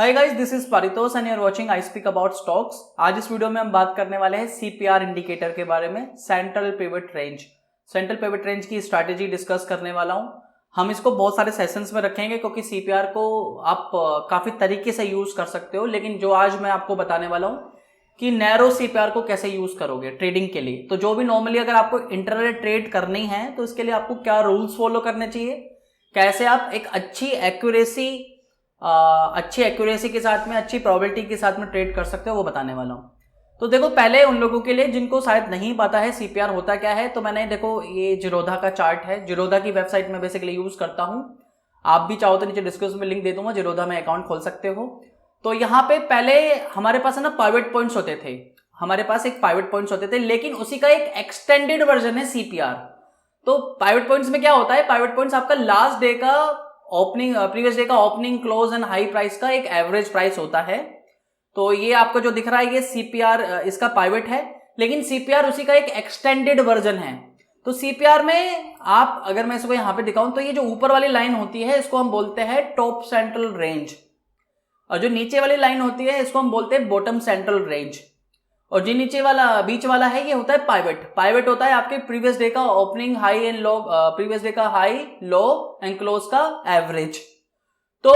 Hi guys, this is Paritosh and you are watching I speak about stocks. आज इस video में हम बात करने वाले हैं सीपीआर इंडिकेटर के बारे में, central pivot range. Central pivot range की स्ट्रैटेजी डिस्कस करने वाला हूं। हम इसको बहुत सारे सेशंस में रखेंगे क्योंकि सीपीआर को आप काफी तरीके से यूज कर सकते हो, लेकिन जो आज मैं आपको बताने वाला हूं कि नैरो सीपीआर को कैसे यूज करोगे ट्रेडिंग के लिए। तो जो भी नॉर्मली अगर आपको इंटरडे ट्रेड करनी है तो इसके लिए आपको क्या रूल्स फॉलो करने चाहिए, कैसे आप एक अच्छी एक्यूरेसी के साथ में, अच्छी प्रोबेबिलिटी के साथ में ट्रेड कर सकते हो, वो बताने वाला हूं। तो देखो, पहले उन लोगों के लिए जिनको शायद नहीं पता है सीपीआर होता क्या है, तो मैंने देखो ये जिरोधा का चार्ट है। जिरोधा की वेबसाइट में बेसिकली यूज करता हूं। आप भी चाहो तो नीचे डिस्क्रिप्शन में लिंक दे दूंगा, जिरोधा में अकाउंट खोल सकते हो। तो यहाँ पे पहले हमारे पास है ना पाइवट पॉइंट्स होते थे, हमारे पास एक पाइवट पॉइंट्स होते थे, लेकिन उसी का एक एक्सटेंडेड वर्जन है सीपीआर। तो पाइवट पॉइंट्स में क्या होता है, पाइवट पॉइंट्स आपका लास्ट डे का ओपनिंग, प्रीवियस डे का opening, close and high price का एक एवरेज प्राइस होता है। तो ये आपको जो दिख रहा है ये सीपीआर इसका पाइवट है, लेकिन सीपीआर उसी का एक एक्सटेंडेड वर्जन है। तो सीपीआर में आप, अगर मैं इसको यहां पे दिखाऊं तो ये जो ऊपर वाली लाइन होती है इसको हम बोलते हैं टॉप सेंट्रल रेंज, और जो नीचे वाली लाइन होती है इसको हम बोलते हैं बॉटम सेंट्रल रेंज, और जो नीचे वाला बीच वाला है ये होता है पाइवट। पाइवट होता है आपके प्रीवियस डे का opening high and low, previous day का हाई, लो एंड क्लोज का एवरेज। तो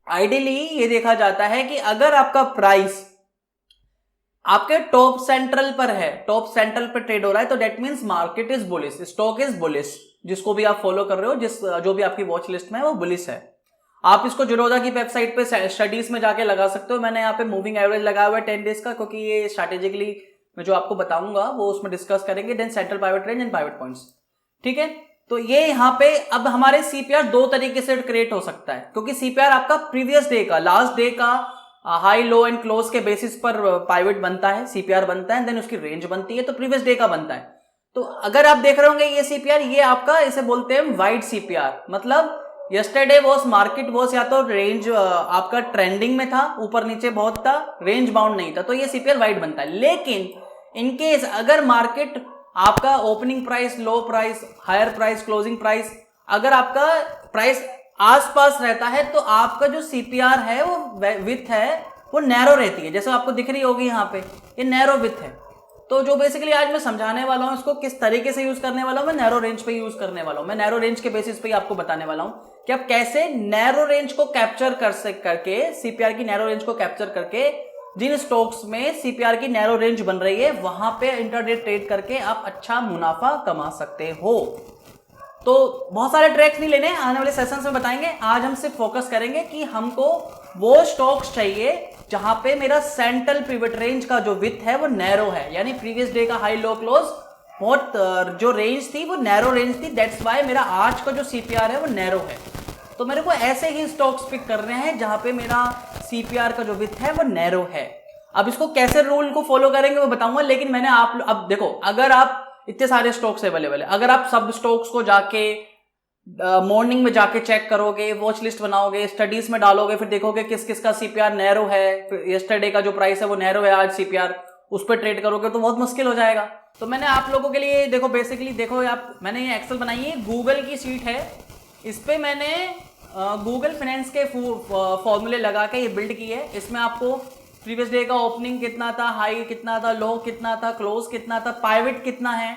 आइडियली ये देखा जाता है कि अगर आपका प्राइस आपके टॉप सेंट्रल पर है, टॉप सेंट्रल पर ट्रेड हो रहा है, तो that means market is bullish, stock is bullish. जिसको भी आप फॉलो कर रहे हो, जो भी आपकी वॉच लिस्ट में है वो बुलिश है। आप इसको जिरोधा की वेबसाइट पे स्टडीज में जाके लगा सकते हो। मैंने यहाँ पे मूविंग एवरेज लगाया हुआ है 10 डेज का, क्योंकि ये स्ट्रैटेजिकली मैं जो आपको बताऊंगा वो उसमें डिस्कस करेंगे। Then central pivot range and pivot points, ठीक है। तो ये यहाँ पे अब हमारे सीपीआर दो तरीके से क्रिएट हो सकता है, क्योंकि सीपीआर आपका प्रीवियस डे का, लास्ट डे का हाई, लो एंड क्लोज के बेसिस पर पाइवट बनता है, सीपीआर बनता है, देन उसकी रेंज बनती है, तो प्रीवियस डे का बनता है। तो अगर आप देख रहे होंगे ये सीपीआर, ये आपका, इसे बोलते हैं वाइड सीपीआर, मतलब यस्टरडे वॉज मार्केट वॉज, या तो रेंज आपका ट्रेंडिंग में था, ऊपर नीचे बहुत था, रेंज बाउंड नहीं था, तो ये सीपीआर वाइड बनता है। लेकिन इनकेस अगर मार्केट आपका opening price, low price, higher price, closing price, अगर आपका प्राइस आसपास रहता है तो आपका जो सीपीआर है वो विथ है वो नैरो रहती है, जैसे आपको दिख रही होगी यहाँ पे, ये नैरो विथ है। तो जो बेसिकली आज मैं समझाने वाला हूं, इसको किस तरीके से यूज करने वाला हूं, मैं नैरो रेंज पे यूज करने वाला हूं। मैं नैरो रेंज के बेसिस पे आपको बताने वाला हूं कि आप कैसे नैरो रेंज को कैप्चर करके, सीपीआर की नैरो रेंज को कैप्चर करके, जिन स्टॉक्स में सीपीआर की नैरो रेंज बन रही है वहां पे इंटरडे ट्रेड करके आप अच्छा मुनाफा कमा सकते हो। तो बहुत सारे ट्रैक्स नहीं लेने, आने वाले सेशंस में बताएंगे। आज हम सिर्फ फोकस करेंगे कि हमको वो स्टॉक्स चाहिए जहां पे मेरा सेंट्रल पिवट रेंज का जो विथ है वो नैरो है, यानी प्रीवियस डे का हाई, लो, क्लोज, बहुत जो रेंज थी वो नैरो रेंज थी। दैट्स वाई मेरा आज का जो सीपीआर है वो नैरो है। तो मेरे को ऐसे ही स्टॉक्स पिक करने हैं जहां पे मेरा सीपीआर का जो विथ है वो नैरो है। अब इसको कैसे रूल को फॉलो करेंगे वो बताऊंगा, लेकिन मैंने अब देखो, अगर आप इतने सारे स्टॉक्स अवेलेबल है, अगर आप सब स्टॉक्स को जाके मॉर्निंग में जाके चेक करोगे, वॉच लिस्ट बनाओगे, स्टडीज में डालोगे, फिर देखोगे किस किस का सीपीआर नैरो है, यस्टरडे का जो प्राइस है वो नैरो है, आज सीपीआर, उस पर ट्रेड करोगे तो बहुत मुश्किल हो जाएगा। तो मैंने आप लोगों के लिए देखो, बेसिकली देखो आप, मैंने ये एक्सेल बनाई है, गूगल की शीट है, इस पे मैंने गूगल फाइनेंस के फॉर्मूले लगा के ये बिल्ड की है। इसमें आपको प्रीवियस डे का ओपनिंग कितना था, हाई कितना था, लो कितना था, क्लोज कितना था, पाइवट कितना है,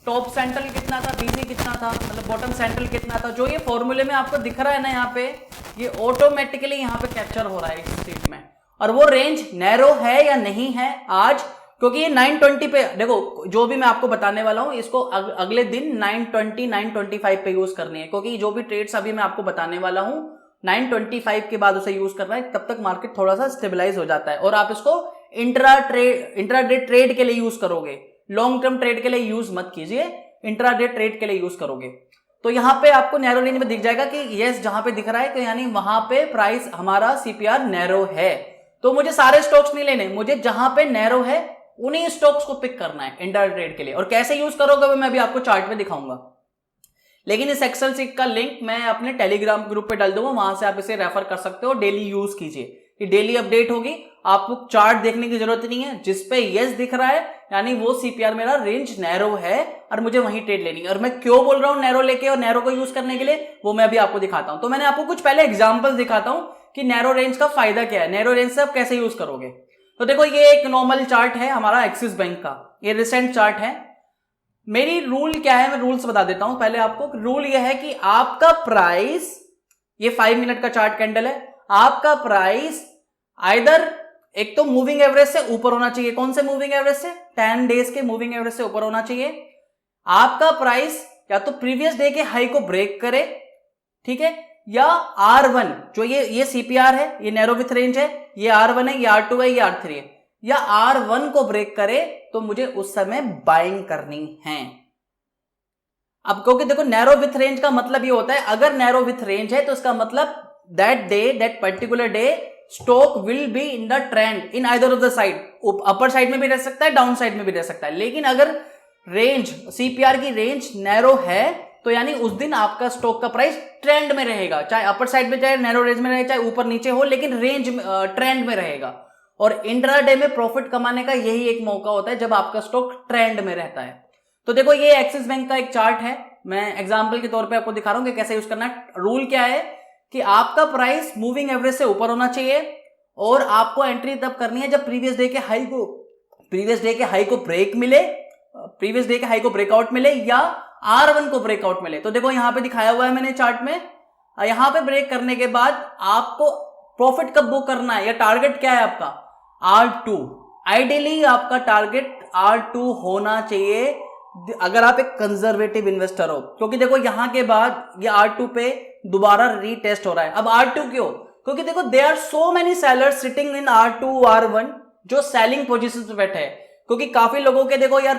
टॉप सेंट्रल कितना था, बीसी कितना था, मतलब बॉटम सेंट्रल कितना था, जो ये फॉर्मूले में आपको दिख रहा है ना यहाँ पे, ये ऑटोमेटिकली यहाँ पे कैप्चर हो रहा है इस शीट में। और वो रेंज नैरो है या नहीं है आज, क्योंकि ये 920 पे, देखो जो भी मैं आपको बताने वाला हूँ इसको अगले दिन 920, 925 पे यूज करनी है, क्योंकि जो भी ट्रेड्स अभी मैं आपको बताने वाला हूँ 925 के बाद उसे यूज करना है, तब तक मार्केट थोड़ा सा स्टेबलाइज हो जाता है, और आप इसको इंट्राडे ट्रेड के लिए यूज करोगे, लॉन्ग टर्म ट्रेड के लिए यूज मत कीजिए, इंट्राडे ट्रेड के लिए यूज करोगे। तो यहाँ पे आपको नैरो रेंज में दिख जाएगा कि यस, जहां पे दिख रहा है, तो यानी वहां पे प्राइस हमारा सीपीआर नैरो है। तो मुझे सारे स्टॉक्स नहीं लेने, मुझे जहां पे नैरो है उन्हीं स्टॉक्स को पिक करना है इंट्राडे ट्रेड के लिए। और कैसे यूज करोगे वो मैं अभी आपको चार्ट में दिखाऊंगा, लेकिन इस एक्सेल शीट का लिंक मैं अपने टेलीग्राम ग्रुप पे डाल दूंगा, वहां से आप इसे रेफर कर सकते हो, डेली यूज कीजिए, कि डेली अपडेट होगी, आपको चार्ट देखने की जरूरत नहीं है, जिसपे यस दिख रहा है यानी वो सीपीआर मेरा रेंज नैरो है और मुझे वहीं ट्रेड लेनी है। और मैं क्यों बोल रहा हूं नैरो लेके और नैरो को यूज करने के लिए, वो मैं अभी आपको दिखाता हूं। तो मैंने आपको कुछ पहले एग्जांपल्स दिखाता हूं कि नैरो रेंज का फायदा क्या है, नैरो रेंज से आप कैसे यूज करोगे। तो देखो ये एक नॉर्मल चार्ट है हमारा एक्सिस बैंक का, ये रिसेंट चार्ट है। मेरी रूल क्या है, मैं रूल्स बता देता हूं पहले आपको। रूल ये है कि आपका प्राइस, ये 5 मिनट का चार्ट कैंडल है, आपका प्राइस आइदर एक तो मूविंग एवरेज से ऊपर होना चाहिए। कौन से मूविंग एवरेज से? 10 डेज के मूविंग एवरेज से ऊपर होना चाहिए। आपका प्राइस या तो प्रीवियस डे के हाई को ब्रेक करे, ठीक है, या R1 जो ये CPR है, ये नैरो विथ रेंज है, ये R1 है, ये R2 है, ये R3 है, या R1 को ब्रेक करे तो मुझे उस समय बाइंग करनी है। अब क्योंकि देखो नैरो विथ रेंज का मतलब ये होता है, अगर नैरो विथ रेंज है तो इसका मतलब that day, that particular day stock will be in the trend in either of the side, upper side में भी रह सकता है, डाउन साइड में भी रह सकता है। लेकिन अगर रेंज, CPR की रेंज नैरो है तो यानी उस दिन आपका स्टॉक का प्राइस ट्रेंड में रहेगा, चाहे अपर साइड में, चाहे नैरो रेंज में रहे, चाहे ऊपर नीचे हो, लेकिन रेंज ट्रेंड में रहेगा। और इंट्राडे में प्रॉफिट कमाने का यही एक मौका होता है जब आपका स्टॉक ट्रेंड में रहता है। तो देखो ये एक्सिस बैंक का एक चार्ट है, मैं एग्जांपल के तौर पे आपको दिखा रहा हूं कि कैसे यूज करना है। रूल क्या है कि आपका प्राइस मूविंग एवरेज से ऊपर होना चाहिए और आपको एंट्री तब करनी है जब प्रीवियस डे के हाई को ब्रेक मिले, प्रीवियस डे के हाई को ब्रेकआउट मिले या R1 को ब्रेकआउट मिले। तो देखो यहां पे दिखाया हुआ है मैंने चार्ट में, यहां पे ब्रेक करने के बाद आपको प्रॉफिट कब बुक करना है या टारगेट क्या है आपका? R2। आइडियली आपका टारगेट R2 होना चाहिए अगर आप एक कंजर्वेटिव इन्वेस्टर हो, क्योंकि देखो यहां के बाद ये R2 पे दोबारा रीटेस्ट हो रहा है। अब R2 क्यों? क्योंकि देखो they are so many sellers sitting in R2 R1 जो सेलिंग पोजीशन पे बैठे हैं। क्योंकि काफी लोगों के देखो यार,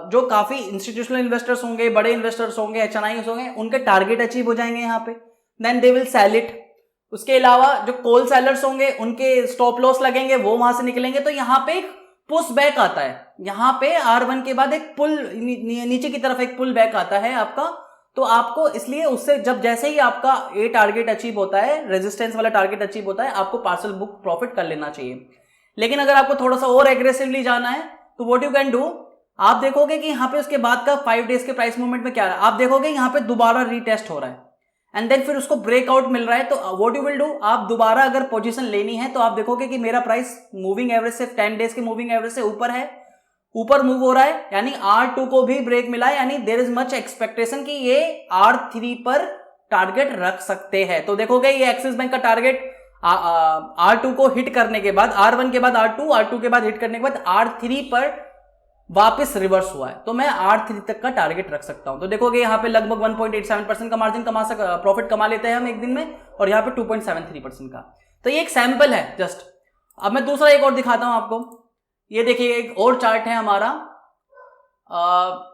जो काफी इंस्टीट्यूशनल इन्वेस्टर्स होंगे, बड़े इन्वेस्टर्स होंगे, HNIs होंगे, उनके टारगेट अचीव हो जाएंगे यहाँ पे, then they will sell it. उसके अलावा जो कोल सेलर्स होंगे उनके स्टॉप लॉस लगेंगे, वो वहां से निकलेंगे, तो यहाँ पे एक पुश बैक आता है। यहाँ पे R1 के बाद एक पुल नीचे की तरफ एक पुल बैक आता है आपका। तो आपको इसलिए उससे जब जैसे ही आपका ए टारगेट अचीव होता है, रेजिस्टेंस वाला टारगेट अचीव होता है, आपको पार्सल बुक प्रॉफिट कर लेना चाहिए। लेकिन अगर आपको थोड़ा सा और एग्रेसिवली जाना है तो व्हाट यू कैन डू, आप देखोगे कि यहाँ पे उसके बाद का 5 डेज के प्राइस मूवमेंट में क्या है, आप देखोगे यहाँ पे दोबारा रीटेस्ट हो रहा है एंड देन फिर उसको ब्रेकआउट मिल रहा है। तो व्हाट यू विल डू, आप दोबारा अगर पोजीशन लेनी है तो आप देखोगे कि मेरा प्राइस मूविंग एवरेज से 10 डेज के मूविंग एवरेज से ऊपर है, ऊपर मूव हो रहा है, यानी R2 को भी ब्रेक मिला है, यानी देयर इज मच एक्सपेक्टेशन कि ये R3 पर टारगेट रख सकते हैं। तो देखोगे ये एक्सिस बैंक का टारगेट R2 को हिट करने के बाद, R1 के बाद R2 के बाद हिट करने के बाद R3 पर वापस रिवर्स हुआ है, तो मैं R3 तक का टारगेट रख सकता हूं। तो देखोगे यहाँ पे लगभग 1.87% का मार्जिन प्रॉफिट कमा लेते हैं हम एक दिन में, और यहाँ पे 2.73% का। तो ये एक सैंपल है जस्ट। अब मैं दूसरा एक और दिखाता हूं आपको। ये देखिए एक और चार्ट है हमारा,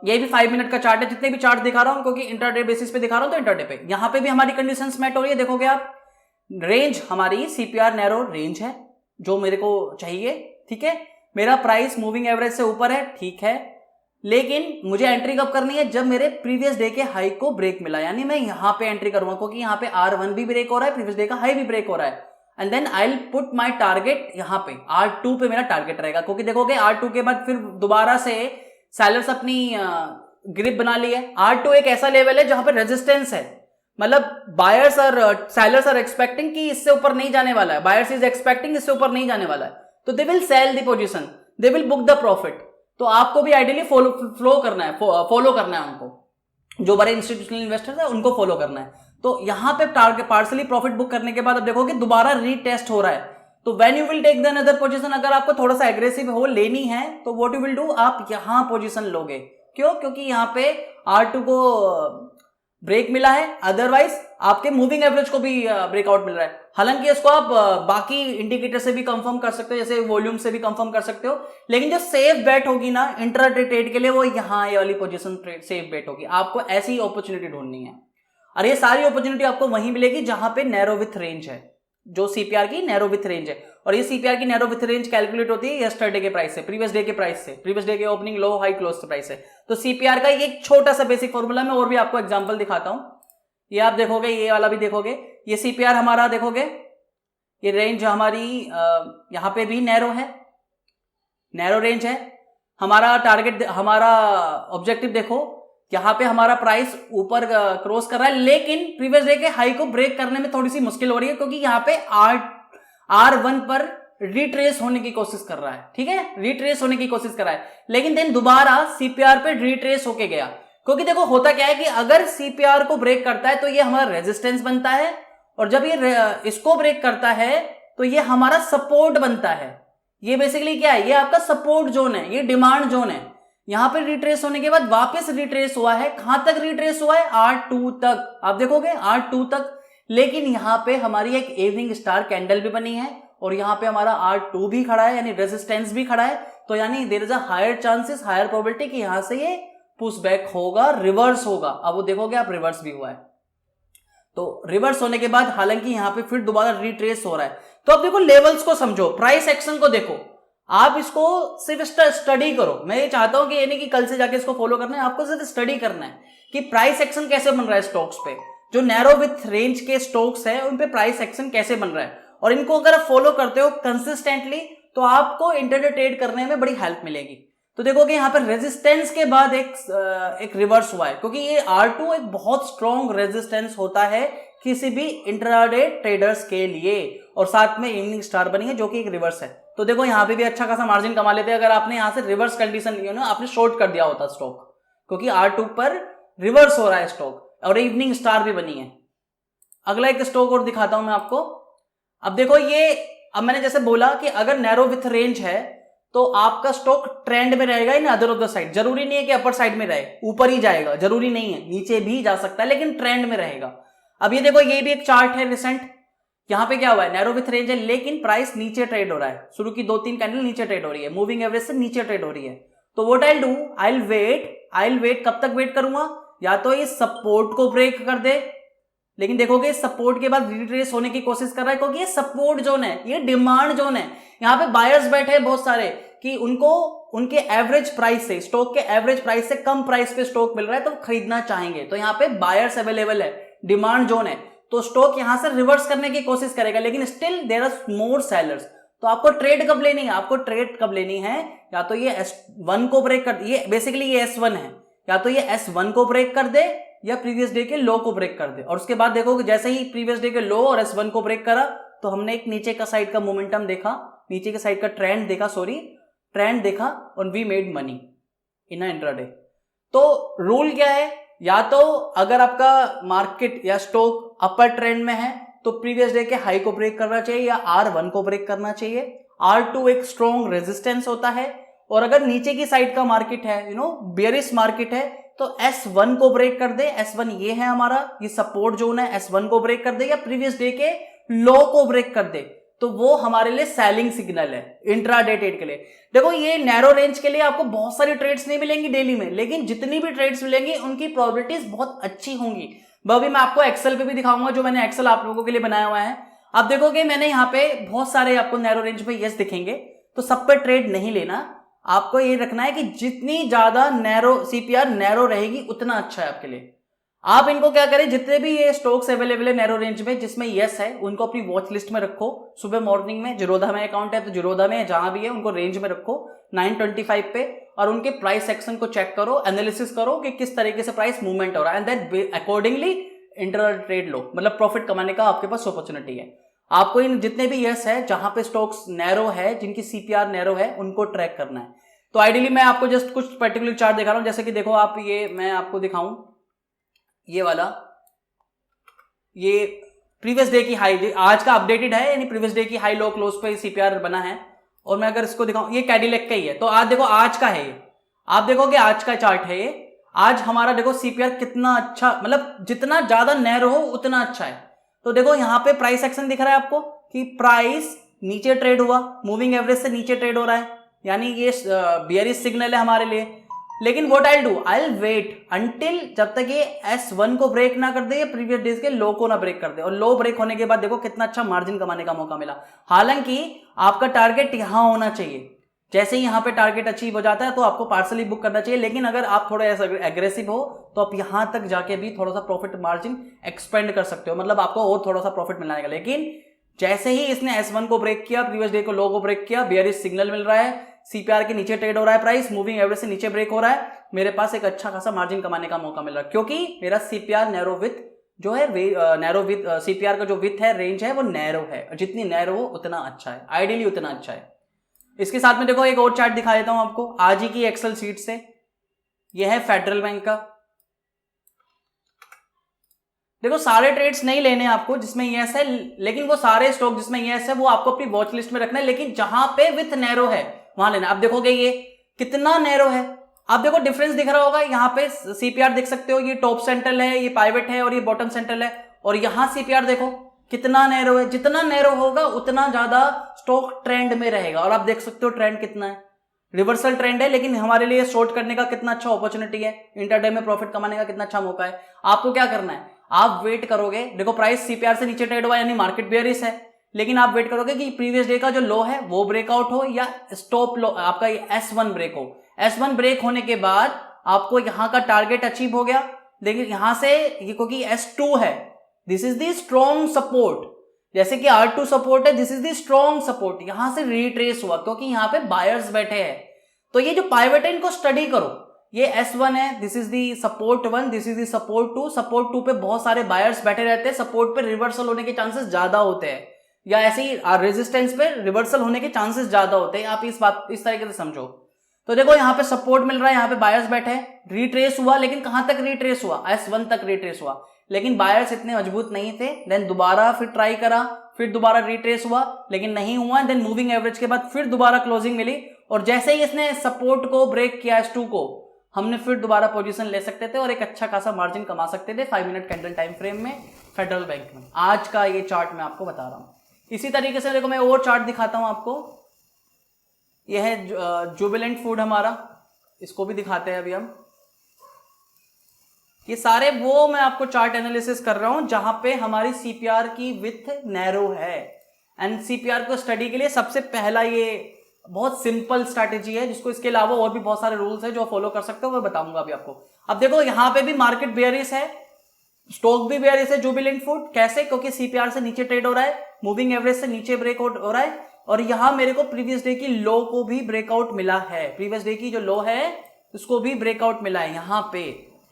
ये भी 5 मिनट का चार्ट है। जितने भी चार्ट दिखा रहा हूं क्योंकि इंटरडे बेसिस पे दिखा रहा हूं, तो इंटरडे पे यहां पे भी हमारी कंडीशंस मैट हो रही है। देखोगे आप, रेंज हमारी CPR नैरो रेंज है जो मेरे को चाहिए, ठीक है, मेरा प्राइस मूविंग एवरेज से ऊपर है, ठीक है, लेकिन मुझे एंट्री कब करनी है? जब मेरे प्रीवियस डे के हाई को ब्रेक मिला, यानी मैं यहां पे एंट्री करूंगा क्योंकि यहां पे R1 भी ब्रेक हो रहा है, प्रीवियस डे का हाई भी ब्रेक हो रहा है, and then I will put my target यहां पे R2 पे मेरा टारगेट रहेगा। क्योंकि देखोगे R2 के बाद फिर दोबारा से सेलर्स अपनी ग्रिप बना ली है। R2 एक ऐसा लेवल है जहां पे रेजिस्टेंस है, मतलब बायर्स और सेलर्स आर एक्सपेक्टिंग कि इससे ऊपर नहीं जाने वाला है, बायर्स इज एक्सपेक्टिंग इससे ऊपर नहीं जाने वाला है, तो they will sell the position, they will book the profit. तो आपको भी आइडियली फॉलो करना है उनको, जो बड़े इंस्टीट्यूशनल इन्वेस्टर्स है उनको फॉलो करना है। तो यहां पे टारगेट पार्सली प्रॉफिट बुक करने के बाद अब देखोगे दोबारा रीटेस्ट हो रहा है, तो when you will take the another position, अगर आपको थोड़ा सा एग्रेसिव हो लेनी है तो व्हाट यू विल डू, आप यहां पोजीशन लोगे। क्यों? क्योंकि यहां पे R2 को ब्रेक मिला है, अदरवाइज आपके मूविंग एवरेज को भी ब्रेकआउट मिल रहा है। हालांकि इसको आप बाकी इंडिकेटर से भी कंफर्म कर सकते हो, जैसे वॉल्यूम से भी कंफर्म कर सकते हो, लेकिन जो सेफ बेट होगी ना इंट्राडे ट्रेड के लिए, वो यहाँ ये वाली पोजीशन सेफ बेट होगी। आपको ऐसी अपॉर्चुनिटी ढूंढनी है, और ये सारी अपॉर्चुनिटी आपको वहीं मिलेगी जहां पे नैरो विथ रेंज है, जो CPR की नैरो विथ रेंज है। और ये CPR की नैरो विथ रेंज कैलकुलेट होती है यस्टरडे के प्राइस से, प्रीवियस डे के प्राइस से, प्रीवियस डे के ओपनिंग लो हाई क्लोज प्राइस से। तो CPR का ये एक छोटा सा बेसिक फॉर्मूला, मैं और भी आपको एग्जांपल दिखाता हूं। ये आप देखोगे, ये वाला भी देखोगे, ये CPR हमारा देखोगे, ये रेंज हमारी यहां पे भी नैरो है, नैरो रेंज है। हमारा टारगेट, हमारा ऑब्जेक्टिव देखो यहाँ पे हमारा प्राइस ऊपर क्रॉस कर रहा है, लेकिन प्रीवियस डे के हाई को ब्रेक करने में थोड़ी सी मुश्किल हो रही है, क्योंकि यहाँ पे R1 पर रिट्रेस होने की कोशिश कर रहा है। ठीक है, रिट्रेस होने की कोशिश कर रहा है, लेकिन देन दोबारा सीपीआर पे रिट्रेस होके गया। क्योंकि देखो होता क्या है कि अगर सीपीआर को ब्रेक करता है तो ये हमारा रेजिस्टेंस बनता है, और जब ये इसको ब्रेक करता है तो ये हमारा सपोर्ट बनता है। ये बेसिकली क्या है, ये आपका सपोर्ट जोन है, ये डिमांड जोन है। यहां पे रिट्रेस होने के बाद वापस रिट्रेस हुआ है, कहां तक रिट्रेस हुआ है, R2 तक। आप देखोगे R2 तक, लेकिन यहां पे हमारी एक इवनिंग स्टार कैंडल भी बनी है, और यहां पे हमारा R2 भी खड़ा है, यानी रेजिस्टेंस भी खड़ा है। तो यानी there is a higher chances, higher probability कि यहां से ये पुश बैक होगा, रिवर्स होगा। अब वो देखोगे आप, रिवर्स भी हुआ है। तो रिवर्स होने के बाद हालांकि यहां पे फिर दोबारा रिट्रेस हो रहा है। तो अब देखो लेवल्स को समझो, प्राइस एक्शन को देखो, आप इसको सिर्फ स्टडी करो। मैं ये चाहता हूं कि ये नहीं कि कल से जाके इसको फॉलो करना है, आपको सिर्फ स्टडी करना है कि प्राइस एक्शन कैसे बन रहा है स्टॉक्स पे। जो नैरो विथ रेंज के स्टॉक्स है उन पे प्राइस एक्शन कैसे बन रहा है, और इनको अगर आप फॉलो करते हो कंसिस्टेंटली तो आपको इंटरडे ट्रेड करने में बड़ी हेल्प मिलेगी। तो देखोगे यहाँ पर रेजिस्टेंस के बाद एक रिवर्स हुआ है, क्योंकि ये R2 एक बहुत स्ट्रॉन्ग रेजिस्टेंस होता है किसी भी इंट्राडे ट्रेडर्स के लिए, और साथ में इवनिंग स्टार बनी है जो कि एक रिवर्स है। तो देखो यहाँ पे भी अच्छा खासा मार्जिन कमा लेते हैं अगर आपने यहाँ से रिवर्स कंडीशन ली हो ना, आपने शॉर्ट कर दिया होता स्टॉक, क्योंकि R2 पर रिवर्स हो रहा है स्टॉक, और इवनिंग स्टार भी बनी है। अगला एक स्टॉक और दिखाता हूं मैं आपको। अब देखो ये, अब मैंने जैसे बोला कि अगर नैरो विथ रेंज है तो आपका स्टॉक ट्रेंड में रहेगा in other of the side. जरूरी नहीं है कि अपर साइड में रहे, ऊपर ही जाएगा, जरूरी नहीं है, नीचे भी जा सकता है, लेकिन ट्रेंड में रहेगा। अब ये देखो, ये भी एक चार्ट है रिसेंट। यहां पे क्या हुआ है, नैरो विथ रेंज है लेकिन प्राइस नीचे ट्रेड हो रहा है। शुरू की 2-3 कैंडल नीचे ट्रेड हो रही है, मूविंग एवरेज से नीचे ट्रेड हो रही है। तो what I do, I will wait. कब तक वेट करूंगा, या तो ये सपोर्ट को ब्रेक कर दे, लेकिन देखोगे सपोर्ट के बाद रिट्रेस होने की कोशिश कर रहा है, क्योंकि ये सपोर्ट जोन है, ये डिमांड जोन है। यहाँ पे बायर्स बैठे हैं बहुत सारे कि उनको उनके एवरेज प्राइस से, स्टॉक के एवरेज प्राइस से कम प्राइस पे स्टॉक मिल रहा है तो खरीदना चाहेंगे। तो यहाँ पे बायर्स अवेलेबल है, डिमांड जोन है, तो स्टॉक यहां से रिवर्स करने की कोशिश करेगा, लेकिन still there are more sellers. तो आपको ट्रेड कब लेनी है, आपको ट्रेड कब लेनी है, या तो ये S1 को ब्रेक कर, ये बेसिकली ये S1 है, या तो ये S1 को ब्रेक कर दे या प्रीवियस डे के लो को ब्रेक कर दे। और उसके बाद देखोगे जैसे ही प्रीवियस डे के लो और S1 को ब्रेक करा तो हमने एक नीचे का साइड का मोमेंटम देखा, नीचे के साइड का ट्रेंड देखा, और we made money in intraday. तो रूल क्या है, या तो अगर आपका मार्केट या स्टॉक अपर ट्रेंड में है तो प्रीवियस डे के हाई को ब्रेक करना चाहिए या R1 को ब्रेक करना चाहिए। R2 एक स्ट्रॉन्ग रेजिस्टेंस होता है, और अगर नीचे की साइड का मार्केट है, बेयरिश मार्केट है, तो S1 को ब्रेक कर दे। S1 ये है हमारा, ये सपोर्ट जोन है, S1 को ब्रेक कर दे या प्रीवियस डे के लो को ब्रेक कर दे, तो वो हमारे लिए सेलिंग सिग्नल है इंट्राडे ट्रेड के लिए। देखो ये नैरो रेंज के लिए आपको बहुत सारी ट्रेड्स नहीं मिलेंगी डेली में, लेकिन जितनी भी ट्रेड्स मिलेंगी उनकी प्रोबेबिलिटीज बहुत अच्छी होंगी। अभी मैं आपको एक्सेल पे भी दिखाऊंगा, जो मैंने एक्सेल आप लोगों के लिए बनाया हुआ है। आप देखोगे मैंने यहाँ पे बहुत सारे आपको नैरो रेंज पे यस दिखेंगे, तो सब पे ट्रेड नहीं लेना। आपको ये रखना है कि जितनी ज्यादा नैरो सीपीआर नैरो रहेगी उतना अच्छा है आपके लिए। आप इनको क्या करें, जितने भी ये स्टॉक्स अवेलेबल है नैरो रेंज में जिसमें यस है, उनको अपनी वॉच लिस्ट में रखो। सुबह मॉर्निंग में जिरोधा में अकाउंट है तो जिरोधा में, जहां भी है उनको रेंज में रखो 925 पे, और उनके प्राइस सेक्शन को चेक करो, एनालिसिस करो कि किस तरीके से प्राइस मूवमेंट हो रहा है, and then accordingly intra trade लो, मतलब प्रॉफिट कमाने का आपके पास अपॉर्चुनिटी है। आपको इन जितने भी यस है जहां पे स्टॉक्स नैरो है, जिनकी सीपीआर नैरो है, उनको ट्रैक करना है। तो आइडियली मैं आपको जस्ट कुछ पर्टिकुलर चार्ट दिखा रहा हूं, जैसे कि देखो आप, ये मैं आपको दिखाऊं, ये वाला, ये प्रीवियस डे की हाई, आज का अपडेटेड है, यानी प्रीवियस डे की हाई लो क्लोज पे सीपीआर बना है। और मैं अगर इसको दिखाऊं, ये कैडिलैक का ही है, तो आज देखो आज का है ये, आप देखोगे आज का चार्ट है ये। आज हमारा देखो सीपीआर कितना अच्छा, मतलब जितना ज्यादा नैरो हो उतना अच्छा है। तो देखो यहाँ पे प्राइस एक्शन दिख रहा है आपको कि प्राइस नीचे ट्रेड हुआ, मूविंग एवरेज से नीचे ट्रेड हो रहा है, यानी ये बियरिश सिग्नल है हमारे लिए। लेकिन what I do, I will wait until जब तक ये S1 को ब्रेक ना कर दे या प्रीवियस डेज के लो को ना ब्रेक कर दे। और लो ब्रेक होने के बाद देखो कितना अच्छा मार्जिन कमाने का मौका मिला। हालांकि आपका टारगेट यहां होना चाहिए, जैसे ही यहां पे टारगेट अचीव हो जाता है तो आपको पार्सली बुक करना चाहिए। लेकिन अगर आप थोड़ा ऐसा एग्रेसिव हो तो आप यहां तक जाके भी थोड़ा सा प्रॉफिट मार्जिन एक्सपेंड कर सकते हो, मतलब आपको और थोड़ा सा प्रॉफिट मिलने का। लेकिन जैसे ही इसने S1 को ब्रेक किया, प्रीवियस डे को लो को ब्रेक किया, बियरिश सिग्नल मिल रहा है, सीपीआर के नीचे ट्रेड हो रहा है, प्राइस मूविंग एवरेज से नीचे ब्रेक हो रहा है, मेरे पास एक अच्छा खासा मार्जिन कमाने का मौका मिल रहा है, क्योंकि मेरा सीपीआर नैरो विथ जो है, नैरो विथ सीपीआर का जो विथ है, रेंज है, वो नैरो है। जितनी नैरो हो उतना अच्छा है, आइडियली उतना अच्छा है। इसके साथ में देखो एक और चार्ट दिखा देता हूं आपको आज ही की एक्सेल शीट से। यह है फेडरल बैंक का। देखो सारे ट्रेड्स नहीं लेने आपको जिसमें यस है, लेकिन वो सारे स्टॉक जिसमें यस है वो आपको अपनी वॉच लिस्ट में रखना है, लेकिन जहां पे विथ नैरो है वहां लेना। आप देखोगे ये कितना नैरो है, आप देखो डिफरेंस दिख रहा होगा। यहाँ पे सीपीआर देख सकते हो, ये टॉप सेंट्रल है, ये पाइवेट है, और ये बॉटम सेंट्रल है। और यहां सीपीआर देखो कितना नैरो है। जितना नैरो होगा उतना ज्यादा स्टॉक ट्रेंड में रहेगा। और आप देख सकते हो ट्रेंड कितना है, रिवर्सल ट्रेंड है, लेकिन हमारे लिए शॉर्ट करने का कितना अच्छा अपॉर्चुनिटी है, इंटरडे में प्रॉफिट कमाने का कितना अच्छा मौका है। आपको क्या करना है, आप वेट करोगे। देखो प्राइस सीपीआर से नीचे ट्रेड हुआ यानी मार्केट बेयरिश है, लेकिन आप वेट करोगे कि प्रीवियस डे का जो लो है वो ब्रेकआउट हो या स्टॉप लो आपका ये S1 ब्रेक हो। S1 ब्रेक होने के बाद आपको यहां का टारगेट अचीव हो गया। देखिए यहां से ये क्योंकि S2 है, this is the strong support, जैसे कि R2 सपोर्ट है, this is the strong support. यहां से रिट्रेस हुआ क्योंकि यहां पे बायर्स बैठे हैं। तो ये जो पाइवेट है इनको स्टडी करो। ये S1 है, this is the support 1, this is the support 2। Support 2 पे बहुत सारे बायर्स बैठे रहते हैं, सपोर्ट पे रिवर्सल होने के चांसेस ज्यादा होते हैं, या ऐसे ही रेजिस्टेंस पे रिवर्सल होने के चांसेस ज्यादा होते हैं। आप इस तरीके से समझो। तो देखो यहाँ पे सपोर्ट मिल रहा है, यहाँ पे बायर्स बैठे हैं, रिट्रेस हुआ, लेकिन कहां तक रिट्रेस हुआ, S1 तक रिट्रेस हुआ, लेकिन बायर्स इतने मजबूत नहीं थे। देन दोबारा फिर ट्राई करा, फिर दोबारा रिट्रेस हुआ, लेकिन नहीं हुआ। देन मूविंग एवरेज के बाद फिर दोबारा क्लोजिंग मिली, और जैसे ही इसने सपोर्ट को ब्रेक किया S2 को, हमने फिर दोबारा पोजीशन ले सकते थे और एक अच्छा खासा मार्जिन कमा सकते थे 5 मिनट कैंडल टाइम फ्रेम में फेडरल बैंक में। आज का ये चार्ट मैं आपको बता रहा हूं। इसी तरीके से देखो मैं और चार्ट दिखाता हूं आपको। यह है जुबिलेंट फूड हमारा, इसको भी दिखाते हैं अभी हम। ये सारे वो मैं आपको चार्ट एनालिसिस कर रहा हूं जहां पे हमारी सीपीआर की विथ नैरो है। एंड सीपीआर को स्टडी के लिए सबसे पहला ये बहुत सिंपल स्ट्रैटेजी है, जिसको इसके अलावा और भी बहुत सारे रूल्स है जो फॉलो कर सकते हो, मैं बताऊंगा अभी आपको। अब देखो यहां पे भी मार्केट बेयरिश है, स्टॉक भी बेयरिश है जुबिलेंट फूड। कैसे? क्योंकि सीपीआर से नीचे ट्रेड हो रहा है, मूविंग एवरेज से नीचे ब्रेकआउट हो रहा है, और यहां मेरे को प्रीवियस डे की लो को भी ब्रेकआउट मिला है। प्रीवियस डे की जो लो है उसको भी ब्रेकआउट मिला है यहां पे।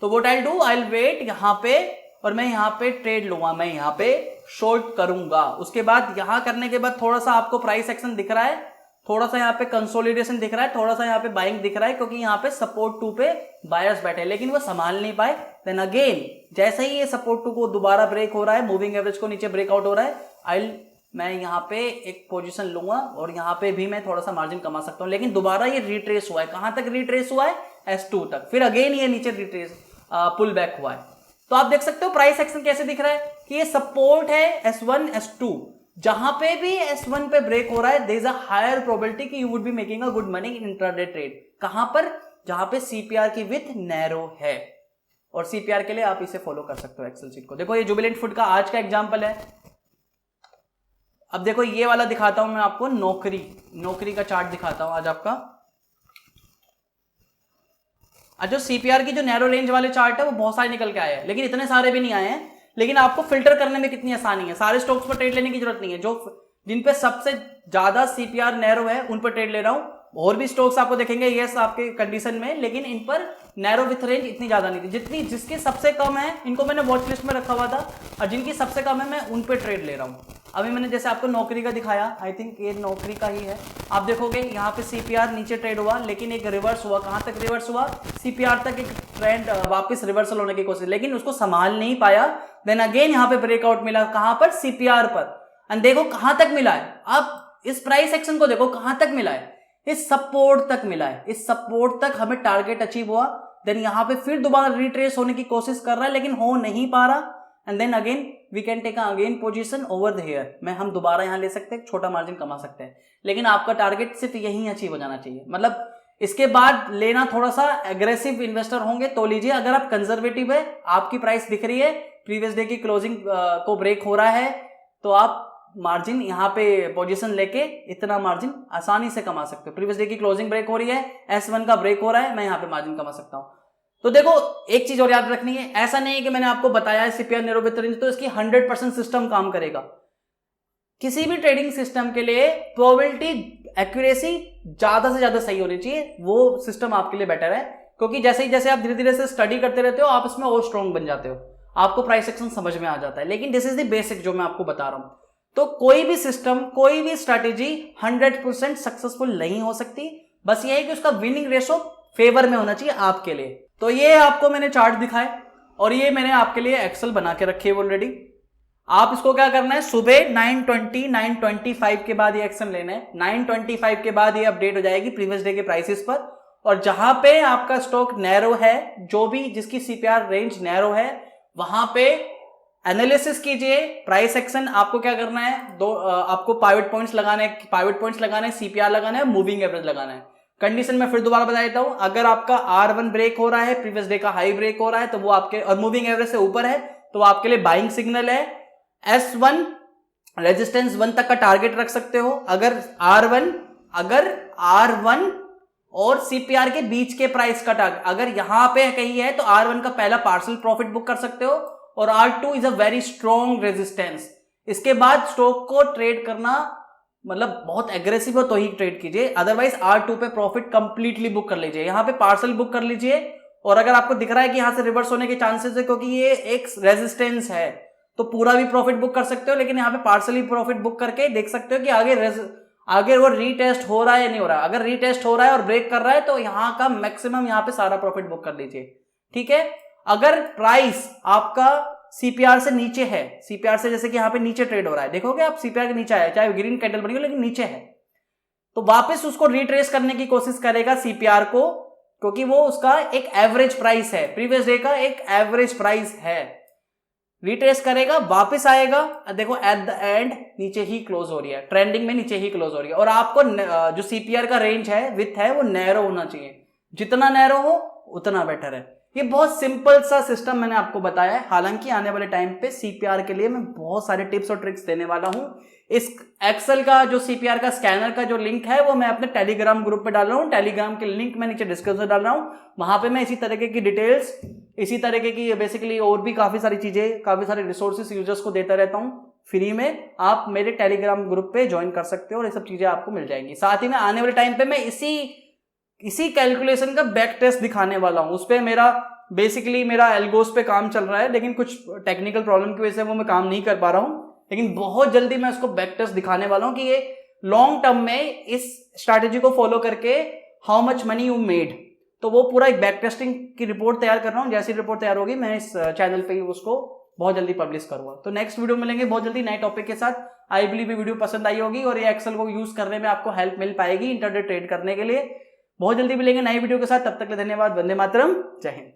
तो what I do, I will wait यहां पे, और मैं यहां पे ट्रेड लूंगा, मैं यहां पे शॉर्ट करूंगा। उसके बाद यहां करने के बाद थोड़ा सा आपको प्राइस एक्शन दिख रहा है, थोड़ा सा यहाँ पे कंसोलिडेशन दिख रहा है, थोड़ा सा यहाँ पे बाइंग दिख रहा है, क्योंकि यहाँ पे सपोर्ट 2 पे बायर्स बैठे, लेकिन वो संभाल नहीं पाए। देन अगेन जैसे ही ये सपोर्ट 2 को दोबारा ब्रेक हो रहा है, मूविंग एवरेज को नीचे ब्रेकआउट हो रहा है, मैं यहाँ पे एक पोजीशन लूंगा और यहाँ पे भी मैं थोड़ा सा मार्जिन कमा सकता हूँ। लेकिन दोबारा ये रिट्रेस हुआ है, कहां तक रिट्रेस हुआ है, S2 तक, फिर अगेन ये नीचे रिट्रेस पुल बैक हुआ है। तो आप देख सकते हो प्राइस एक्शन कैसे दिख रहा है कि ये सपोर्ट है S1 S2, जहां पे भी S1 पे ब्रेक हो रहा है, there is a higher probability कि you would be making a good money in intraday trade. कहां पर? जहां पे सीपीआर की विथ नैरो है। और सीपीआर के लिए आप इसे फॉलो कर सकते हो एक्सेल शीट को। देखो ये जुबिलेंट फूड का आज का एग्जांपल है। अब देखो ये वाला दिखाता हूं मैं आपको, नौकरी का चार्ट दिखाता हूं आज आपका। जो सीपीआर की जो नैरो रेंज वाले चार्ट है वो बहुत सारे निकल के आए हैं, लेकिन इतने सारे भी नहीं आए हैं। लेकिन आपको फिल्टर करने में कितनी आसानी है, सारे स्टॉक्स पर ट्रेड लेने की जरूरत नहीं है। जो जिन पे सबसे ज्यादा सीपीआर नैरो है उन पर ट्रेड ले रहा हूं। और भी स्टॉक्स आपको देखेंगे यस आपके कंडीशन में, लेकिन इन पर नैरो विथ रेंज इतनी ज्यादा नहीं थी। जितनी जिसकी सबसे कम है इनको मैंने वॉच लिस्ट में रखा हुआ था, और जिनकी सबसे कम है मैं उन पे ट्रेड ले रहा हूं। अभी मैंने जैसे आपको नौकरी का दिखाया, आई थिंक ये नौकरी का ही है। आप देखोगे यहाँ पे सीपीआर नीचे ट्रेड हुआ, लेकिन एक रिवर्स हुआ। कहां तक रिवर्स हुआ? सीपीआर तक एक ट्रेंड वापस रिवर्सल होने की कोशिश, लेकिन उसको संभाल नहीं पाया। देन अगेन यहाँ पे ब्रेकआउट मिला, कहां पर? सीपीआर पर। एंड देखो कहां तक मिला है, आप इस प्राइस एक्शन को देखो कहां तक मिला है, इस सपोर्ट तक मिला है। इस सपोर्ट तक हमें टारगेट अचीव हुआ। देन यहाँ पे फिर दोबारा रिट्रेस होने की कोशिश कर रहा है, लेकिन हो नहीं पा रहा। And then again we can take again position over the here, में हम दोबारा यहां ले सकते हैं, छोटा मार्जिन कमा सकते हैं। लेकिन आपका टारगेट सिर्फ यही अचीव हो जाना चाहिए। मतलब इसके बाद लेना थोड़ा सा एग्रेसिव इन्वेस्टर होंगे तो लीजिए। अगर आप कंजर्वेटिव है, आपकी प्राइस दिख रही है, प्रीवियस डे की क्लोजिंग को ब्रेक हो रहा है, तो आप मार्जिन यहां पे पोजीशन लेके इतना मार्जिन आसानी से कमा सकते हो। प्रीवियस डे की क्लोजिंग ब्रेक हो रही है, S1 का ब्रेक हो रहा है, मैं यहां पे मार्जिन कमा सकता हूं। तो देखो एक चीज और याद रखनी है, ऐसा नहीं है कि मैंने आपको बताया है सीपीआर नैरो विथ रेंज तो इसकी 100% सिस्टम काम करेगा। किसी भी ट्रेडिंग सिस्टम के लिए प्रोबेबिलिटी एक्यूरेसी ज्यादा से ज्यादा सही होनी चाहिए, वो सिस्टम आपके लिए बेटर है। क्योंकि जैसे ही जैसे आप धीरे धीरे से स्टडी करते रहते हो आप इसमें और स्ट्रॉन्ग बन जाते हो, आपको प्राइस एक्शन समझ में आ जाता है। लेकिन दिस इज द बेसिक जो मैं आपको बता रहा हूं। तो कोई भी सिस्टम, कोई भी स्ट्रैटेजी 100% सक्सेसफुल नहीं हो सकती, बस ये है कि उसका विनिंग रेशो फेवर में होना चाहिए आपके लिए। तो ये आपको मैंने चार्ट दिखाए और ये मैंने आपके लिए एक्सेल बना के रखी है ऑलरेडी। आप इसको क्या करना है, सुबह 9:20 9:25 के बाद ये एक्शन लेना है। 9:25 के बाद ये अपडेट हो जाएगी प्रीवियस डे के प्राइसेस पर, और जहां पे आपका स्टॉक नैरो है, जो भी जिसकी सीपीआर रेंज नैरो है, वहां पे एनालिसिस कीजिए। प्राइस एक्शन आपको क्या करना है, आपको पाइवट पॉइंट्स लगाने हैं, सीपीआर लगाना है, मूविंग एवरेज लगाना है। कंडीशन में फिर दोबारा बता देता हूं, अगर आपका R1 ब्रेक हो रहा है, प्रीवियस डे का हाई ब्रेक हो रहा है, तो वो आपके, और मूविंग एवरेज से ऊपर है, तो वो आपके लिए बाइंग सिग्नल है। S1 रेजिस्टेंस 1 तक का टारगेट रख सकते हो। अगर R1 और सीपीआर के बीच के प्राइस का टारगेट अगर यहां पे कहीं है, तो R1 का पहला पार्सल प्रॉफिट बुक कर सकते हो, और R2 is a very strong resistance. इसके बाद स्टॉक को ट्रेड करना, मतलब बहुत एग्रेसिव हो तो ही ट्रेड कीजिए, अदरवाइज R2 पे प्रॉफिट कंप्लीटली बुक कर लीजिए। यहां पे पार्सल बुक कर लीजिए, और अगर आपको दिख रहा है कि यहां से रिवर्स होने के चांसेस है क्योंकि ये एक रेजिस्टेंस है, तो पूरा भी प्रॉफिट बुक कर सकते हो, लेकिन यहां पे पार्सली प्रॉफिट बुक करके देख सकते हो कि आगे वो रीटेस्ट हो रहा है या नहीं हो रहा है। अगर रीटेस्ट हो रहा है और ब्रेक कर रहा है, तो यहां का मैक्सिमम यहां पे सारा प्रॉफिट बुक कर लीजिए, ठीक है। अगर प्राइस आपका सीपीआर से नीचे है, सीपीआर से जैसे कि यहां पे नीचे ट्रेड हो रहा है, देखोगे आप सीपीआर के नीचे आया, चाहे ग्रीन कैंडल बनी हो लेकिन नीचे है, तो वापस उसको रिट्रेस करने की कोशिश करेगा सीपीआर को, क्योंकि वो उसका एक एवरेज प्राइस है, प्रीवियस डे का एक एवरेज प्राइस है। रिट्रेस करेगा, वापस आएगा, देखो एट द एंड नीचे ही क्लोज हो रही है, ट्रेंडिंग में नीचे ही क्लोज हो रही है। और आपको जो सीपीआर का रेंज है, विथ है, वो नैरो होना चाहिए, जितना नैरो हो उतना बेटर है। ये बहुत सिंपल सा सिस्टम मैंने आपको बताया है। हालांकि आने वाले टाइम पे सीपीआर के लिए मैं बहुत सारे टिप्स और ट्रिक्स देने वाला हूं। इस एक्सेल का जो सीपीआर का स्कैनर का जो लिंक है, वो मैं अपने टेलीग्राम ग्रुप पे डाल रहा हूं। टेलीग्राम के लिंक मैं नीचे डिस्क्रिप्शन में डाल रहा हूं। वहां पे मैं इसी तरीके की डिटेल्स, इसी तरीके की बेसिकली और भी काफी सारी चीजें, काफी सारे रिसोर्सेस यूजर्स को देता रहता हूं फ्री में। आप मेरे टेलीग्राम ग्रुप पे ज्वाइन कर सकते हो और ये सब चीजें आपको मिल जाएंगी। साथ ही में आने वाले टाइम पे मैं इसी कैलकुलेशन का बैक टेस्ट दिखाने वाला हूं। उस पर मेरा एल्गोस पे काम चल रहा है, लेकिन कुछ टेक्निकल प्रॉब्लम की वजह से वो मैं काम नहीं कर पा रहा हूं, लेकिन बहुत जल्दी मैं उसको बैक टेस्ट दिखाने वाला हूं कि ये लॉन्ग टर्म में इस स्ट्रैटेजी को फॉलो करके how much money you made. तो वो पूरा एक बैक टेस्टिंग की रिपोर्ट तैयार कर रहा हूं। जैसी रिपोर्ट तैयार होगी मैं इस चैनल पे उसको बहुत जल्दी पब्लिश करूंगा। तो नेक्स्ट वीडियो मिलेंगे बहुत जल्दी नए टॉपिक के साथ। आई बिलीव ये वीडियो पसंद आई होगी और ये एक्सेल को यूज करने में आपको हेल्प मिल पाएगी इंटरडे ट्रेड करने के लिए। बहुत जल्दी मिलेंगे नई वीडियो के साथ, तब तक के लिए धन्यवाद। वंदे मातरम, जय हिंद।